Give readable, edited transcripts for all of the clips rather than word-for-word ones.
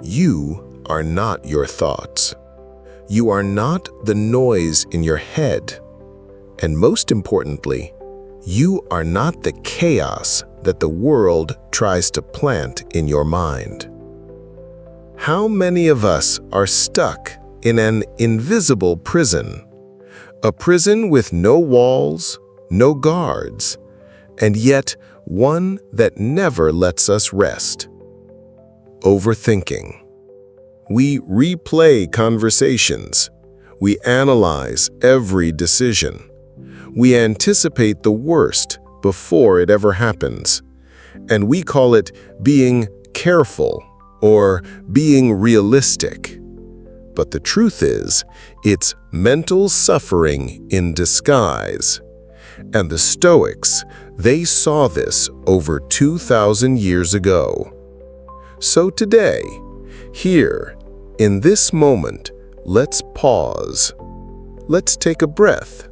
You are not your thoughts. You are not the noise in your head. And most importantly, you are not the chaos that the world tries to plant in your mind. How many of us are stuck in an invisible prison? A prison with no walls, no guards, and yet one that never lets us rest. Overthinking. We replay conversations. We analyze every decision. We anticipate the worst before it ever happens. And we call it being careful or being realistic. But the truth is, it's mental suffering in disguise. And the Stoics, they saw this over 2,000 years ago. So today, here, in this moment, let's pause. Let's take a breath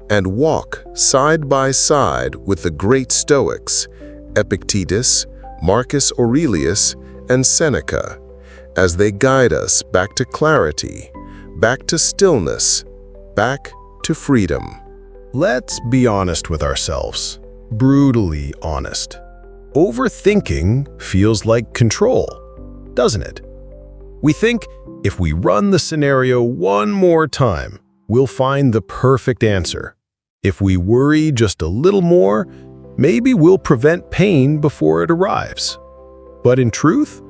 and walk side by side with the great Stoics, Epictetus, Marcus Aurelius, and Seneca, as they guide us back to clarity, back to stillness, back to freedom. Let's be honest with ourselves, brutally honest. Overthinking feels like control, doesn't it? We think if we run the scenario one more time, we'll find the perfect answer. If we worry just a little more, maybe we'll prevent pain before it arrives. But in truth,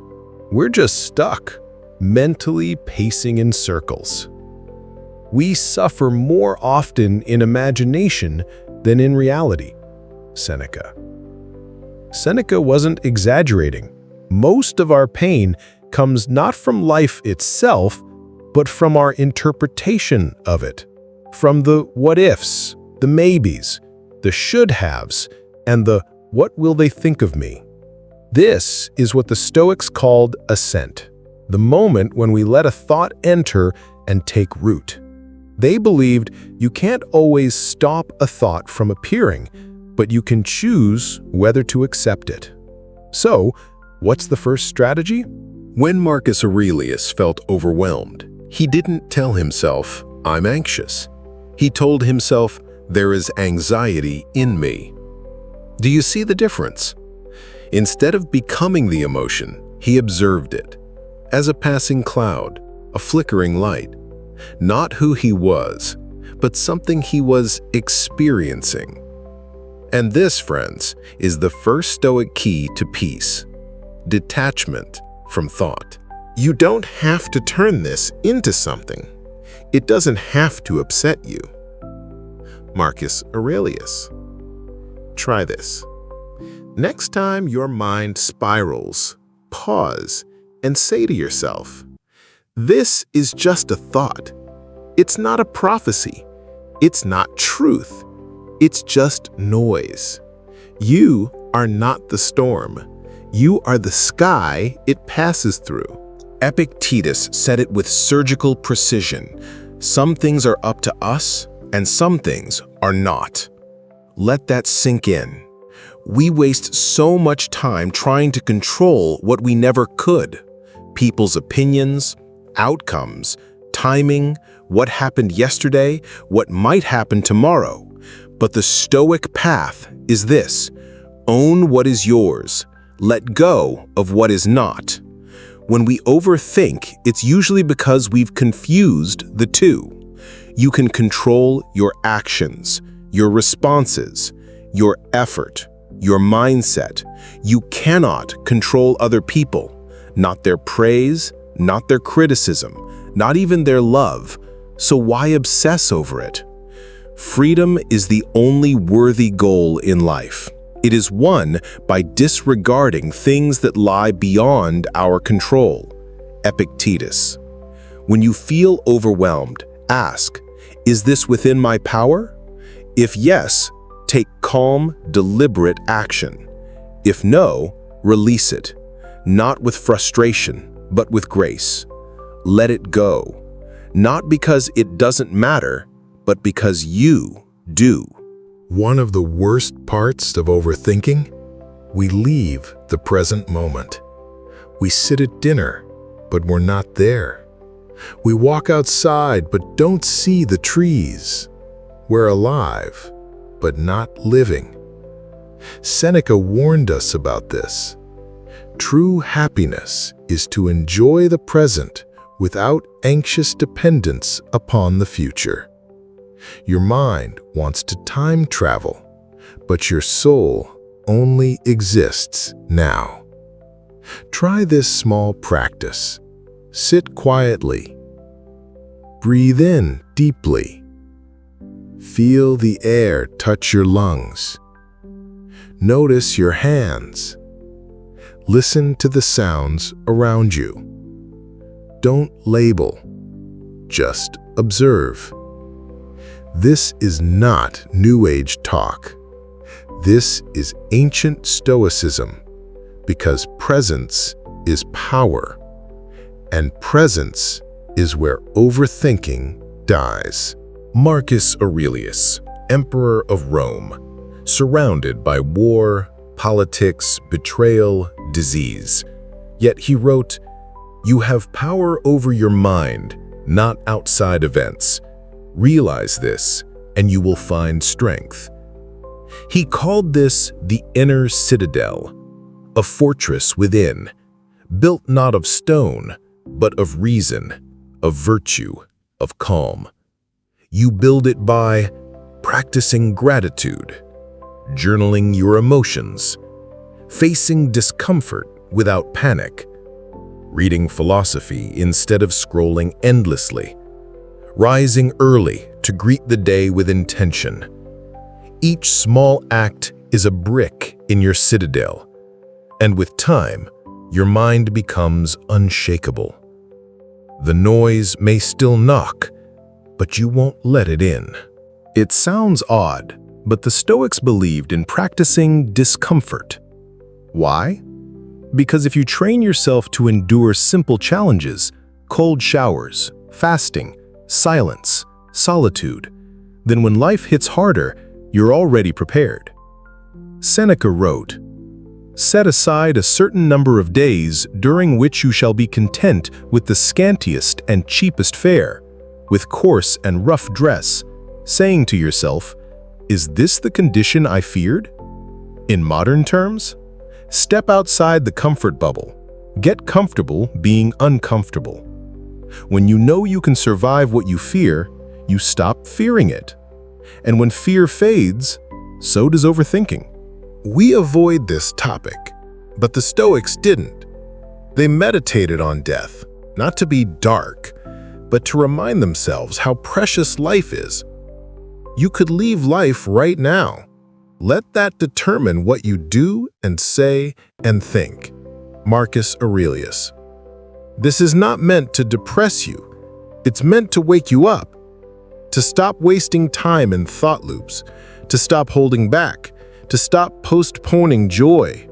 we're just stuck, mentally pacing in circles. We suffer more often in imagination than in reality. Seneca. Seneca wasn't exaggerating. Most of our pain comes not from life itself, but from our interpretation of it, from the what-ifs, the maybes, the should-haves, and the what will they think of me. This is what the Stoics called assent, the moment when we let a thought enter and take root. They believed you can't always stop a thought from appearing, but you can choose whether to accept it. So, what's the first strategy? When Marcus Aurelius felt overwhelmed, he didn't tell himself, "I'm anxious." He told himself, "There is anxiety in me." Do you see the difference? Instead of becoming the emotion, he observed it as a passing cloud, a flickering light. Not who he was, but something he was experiencing. And this, friends, is the first Stoic key to peace: detachment from thought. You don't have to turn this into something. It doesn't have to upset you. Marcus Aurelius. Try this. Next time your mind spirals, pause and say to yourself, "This is just a thought. It's not a prophecy. It's not truth. It's just noise. You are not the storm. You are the sky it passes through." Epictetus said it with surgical precision. Some things are up to us, and some things are not. Let that sink in. We waste so much time trying to control what we never could. People's opinions, outcomes, timing, what happened yesterday, what might happen tomorrow. But the Stoic path is this: own what is yours. Let go of what is not. When we overthink, it's usually because we've confused the two. You can control your actions, your responses, your effort, your mindset. You cannot control other people, not their praise, not their criticism, not even their love. So why obsess over it? Freedom is the only worthy goal in life. It is won by disregarding things that lie beyond our control. Epictetus. When you feel overwhelmed, ask, "Is this within my power?" If yes, take calm, deliberate action. If no, release it, not with frustration, but with grace. Let it go, not because it doesn't matter, but because you do. One of the worst parts of overthinking? We leave the present moment. We sit at dinner, but we're not there. We walk outside, but don't see the trees. We're alive, but not living. Seneca warned us about this. True happiness is to enjoy the present without anxious dependence upon the future. Your mind wants to time travel, but your soul only exists now. Try this small practice. Sit quietly. Breathe in deeply. Feel the air touch your lungs. Notice your hands. Listen to the sounds around you. Don't label, just observe. This is not New Age talk. This is ancient Stoicism, because presence is power, and presence is where overthinking dies. Marcus Aurelius, Emperor of Rome, surrounded by war, politics, betrayal, disease. Yet he wrote, "You have power over your mind, not outside events. Realize this, and you will find strength." He called this the inner citadel, a fortress within, built not of stone, but of reason, of virtue, of calm. You build it by practicing gratitude, journaling your emotions, facing discomfort without panic, reading philosophy instead of scrolling endlessly, rising early to greet the day with intention. Each small act is a brick in your citadel, and with time, your mind becomes unshakable. The noise may still knock, but you won't let it in. It sounds odd, but the Stoics believed in practicing discomfort. Why? Because if you train yourself to endure simple challenges, cold showers, fasting, silence, solitude, then when life hits harder, you're already prepared. Seneca wrote, "Set aside a certain number of days during which you shall be content with the scantiest and cheapest fare, with coarse and rough dress, saying to yourself, 'Is this the condition I feared?' In modern terms, step outside the comfort bubble. Get comfortable being uncomfortable. When you know you can survive what you fear, you stop fearing it. And when fear fades, so does overthinking." We avoid this topic, but the Stoics didn't. They meditated on death, not to be dark, but to remind themselves how precious life is. You could leave life right now. Let that determine what you do and say and think. Marcus Aurelius. This is not meant to depress you. It's meant to wake you up, to stop wasting time in thought loops, to stop holding back, to stop postponing joy.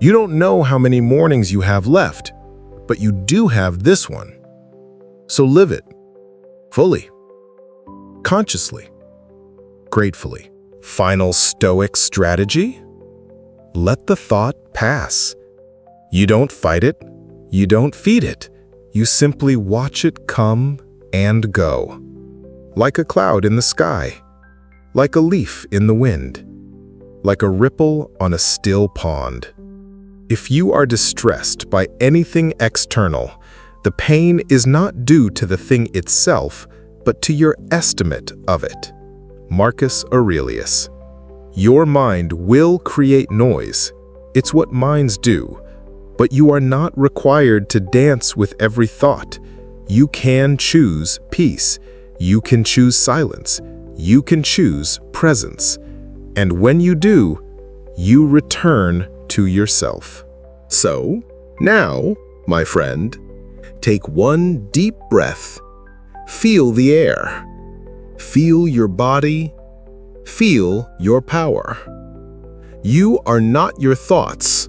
You don't know how many mornings you have left, but you do have this one. So live it, fully, consciously, gratefully. Final Stoic strategy? Let the thought pass. You don't fight it, you don't feed it. You simply watch it come and go. Like a cloud in the sky, like a leaf in the wind, like a ripple on a still pond. If you are distressed by anything external, the pain is not due to the thing itself, but to your estimate of it. Marcus Aurelius. Your mind will create noise. It's what minds do. But you are not required to dance with every thought. You can choose peace. You can choose silence. You can choose presence. And when you do, you return to yourself. So, now, my friend, take one deep breath. Feel the air. Feel your body. Feel your power. You are not your thoughts.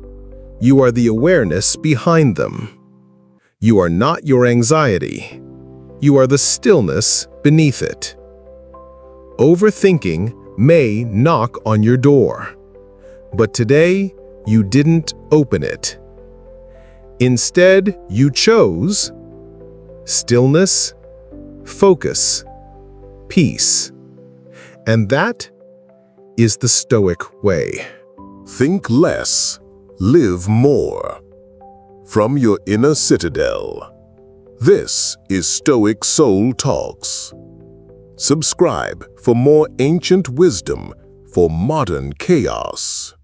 You are the awareness behind them. You are not your anxiety. You are the stillness beneath it. Overthinking may knock on your door, but today you didn't open it. Instead, you chose stillness, focus, peace. And that is the Stoic way. Think less, live more. From your inner citadel. This is Stoic Soul Talks. Subscribe for more ancient wisdom for modern chaos.